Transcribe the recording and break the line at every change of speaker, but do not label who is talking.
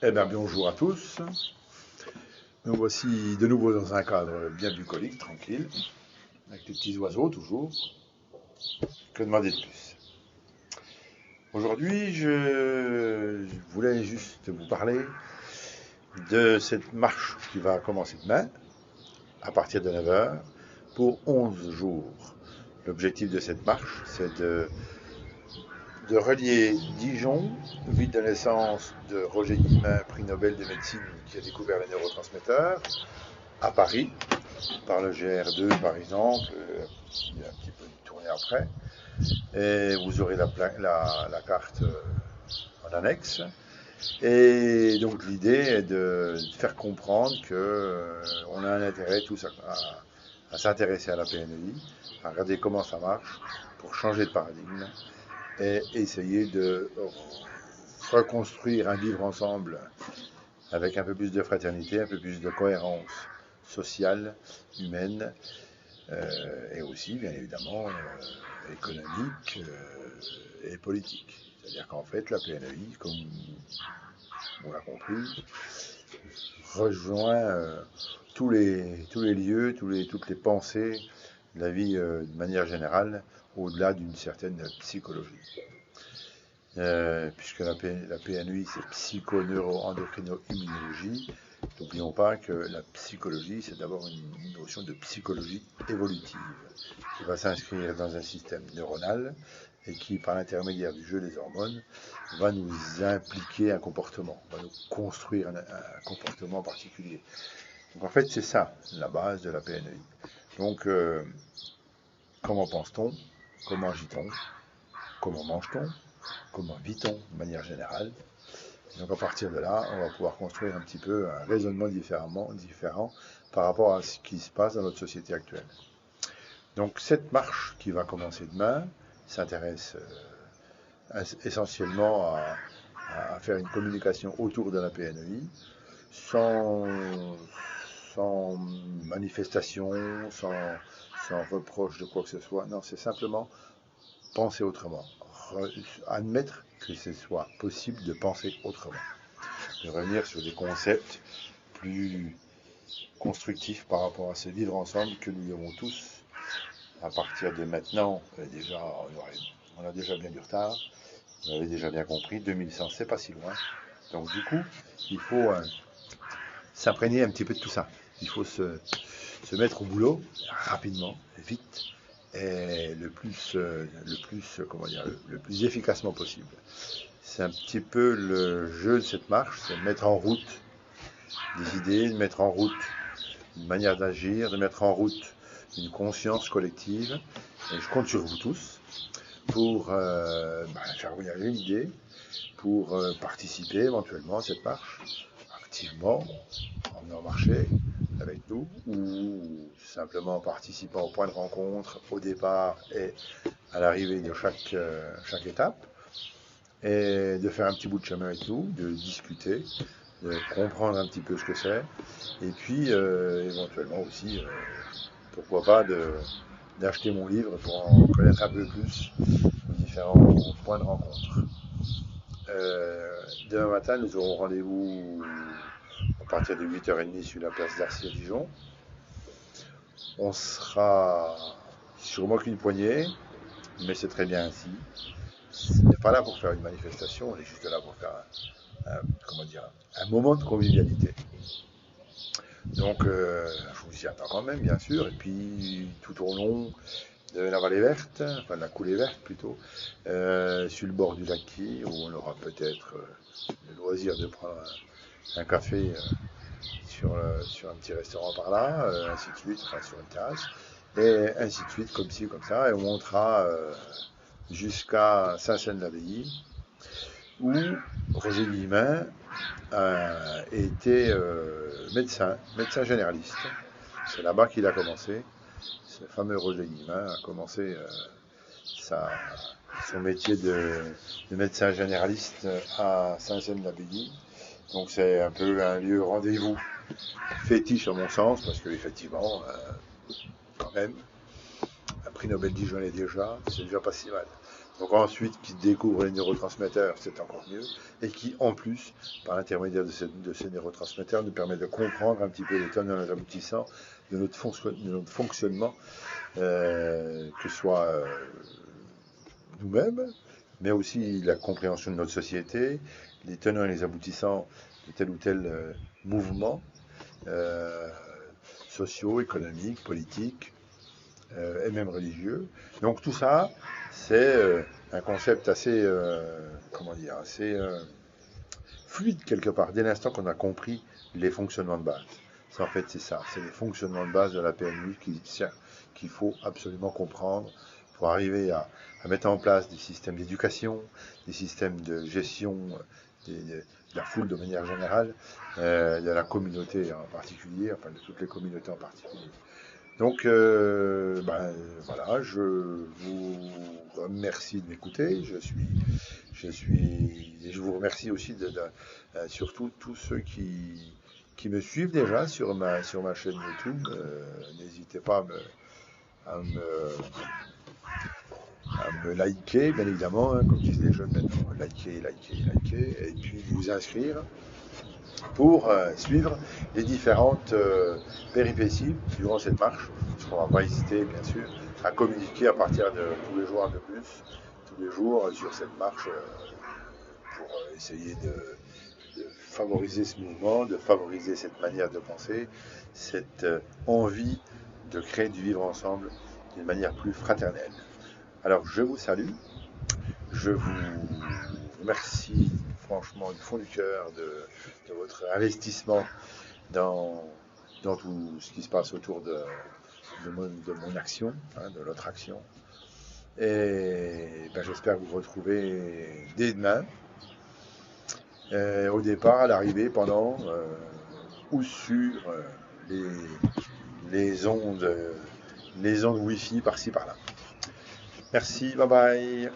Eh bien, bonjour à tous. Nous voici de nouveau dans un cadre bien bucolique, tranquille, avec les petits oiseaux toujours. Que demander de plus? Aujourd'hui, je voulais juste vous parler de cette marche qui va commencer demain, à partir de 9 heures, pour 11 jours. L'objectif de cette marche, c'est de relier Dijon, ville de naissance de Roger Guillemin, prix Nobel de médecine qui a découvert les neurotransmetteurs, à Paris, par le GR2 par exemple, il y a un petit peu de tournée après, et vous aurez la carte en annexe. Et donc l'idée est de faire comprendre que on a un intérêt tous à s'intéresser à la PNEI, à regarder comment ça marche, pour changer de paradigme et essayer de reconstruire un vivre ensemble avec un peu plus de fraternité, un peu plus de cohérence sociale, humaine, et aussi, bien évidemment, économique et politique. C'est-à-dire qu'en fait, la PNEI, comme on l'a compris, rejoint tous les lieux, toutes les pensées de la vie de manière générale, au-delà d'une certaine psychologie. Puisque la PNEI, c'est psycho-neuro-endocrino-immunologie, n'oublions pas que la psychologie, c'est d'abord une notion de psychologie évolutive, qui va s'inscrire dans un système neuronal et qui, par l'intermédiaire du jeu des hormones, va nous impliquer un comportement, va nous construire un comportement particulier. Donc en fait, c'est ça, la base de la PNEI. Donc, comment pense-t-on? Comment agit-on? Comment mange-t-on? Comment vit-on de manière générale? Donc à partir de là, on va pouvoir construire un petit peu un raisonnement différent par rapport à ce qui se passe dans notre société actuelle. Donc cette marche qui va commencer demain s'intéresse essentiellement à faire une communication autour de la PNEI, sans manifestation, sans reproche de quoi que ce soit. Non, c'est simplement penser autrement. Admettre que ce soit possible de penser autrement. De revenir sur des concepts plus constructifs par rapport à ce vivre ensemble que nous avons tous. À partir de maintenant, déjà, on a déjà bien du retard. Vous avez déjà bien compris, 2100, c'est pas si loin. Donc du coup, il faut s'imprégner un petit peu de tout ça. Il faut se mettre au boulot rapidement, vite, et le plus efficacement possible. C'est un petit peu le jeu de cette marche, c'est de mettre en route des idées, de mettre en route une manière d'agir, de mettre en route une conscience collective. Et je compte sur vous tous pour faire voyager l'idée, pour participer éventuellement à cette marche, activement, en venant marcher avec nous, ou simplement en participant au point de rencontre, au départ et à l'arrivée de chaque étape, et de faire un petit bout de chemin avec nous, de discuter, de comprendre un petit peu ce que c'est, et puis éventuellement aussi, pourquoi pas, d'acheter mon livre pour en connaître un peu plus les différents points de rencontre. Demain matin, nous aurons rendez-vous à partir de 8h30 sur la place d'Arcy à Dijon. On sera sûrement qu'une poignée, mais c'est très bien ainsi. On n'est pas là pour faire une manifestation, on est juste là pour faire un moment de convivialité. Donc, je vous y attends quand même, bien sûr. Et puis, tout au long de la vallée verte, enfin de la coulée verte plutôt, sur le bord du lac Qui, où on aura peut-être le loisir de prendre un café sur un petit restaurant par là, ainsi de suite, enfin sur une terrasse, et ainsi de suite, comme ci, comme ça, et on montera jusqu'à Saint-Saëns-de-l'Abbaye, où Roger Guillemin était médecin généraliste. C'est là-bas qu'il a commencé. Ce fameux Roger Guillemin a commencé son métier de médecin généraliste à Saint-Saëns-de-l'Abbaye. Donc c'est un peu un lieu rendez-vous fétiche à mon sens, parce qu'effectivement, quand même, un prix Nobel dijonnais déjà, c'est déjà pas si mal. Donc ensuite, qui découvrent les neurotransmetteurs, c'est encore mieux, et qui, en plus, par l'intermédiaire de ces neurotransmetteurs, nous permet de comprendre un petit peu les tenants et les aboutissants de notre fonctionnement, que ce soit nous-mêmes, mais aussi la compréhension de notre société, les tenants et les aboutissants de tel ou tel mouvement euh, sociaux, économiques, politiques, et même religieux. Donc tout ça, c'est un concept assez, comment dire, assez fluide quelque part, dès l'instant qu'on a compris les fonctionnements de base. En fait, c'est ça, c'est les fonctionnements de base de la PNU qu'il faut absolument comprendre pour arriver à mettre en place des systèmes d'éducation, des systèmes de gestion de la foule de manière générale, de la communauté en particulier, enfin de toutes les communautés en particulier. Donc, voilà, je vous remercie de m'écouter. Je vous remercie aussi surtout tous ceux qui me suivent déjà sur ma chaîne YouTube. N'hésitez pas à me liker, bien évidemment, hein, comme disent les jeunes maintenant, liker, et puis vous inscrire pour suivre les différentes péripéties durant cette marche. Parce qu'on ne va pas hésiter, bien sûr, à communiquer à partir de tous les jours un peu plus, tous les jours sur cette marche pour essayer de favoriser ce mouvement, de favoriser cette manière de penser, cette envie de créer du vivre ensemble d'une manière plus fraternelle. Alors je vous salue, je vous remercie franchement du fond du cœur de votre investissement dans tout ce qui se passe autour de mon action, hein, de notre action. Et j'espère vous retrouver dès demain, au départ, à l'arrivée, pendant ou sur les ondes Wi-Fi par-ci par-là. Merci, bye bye.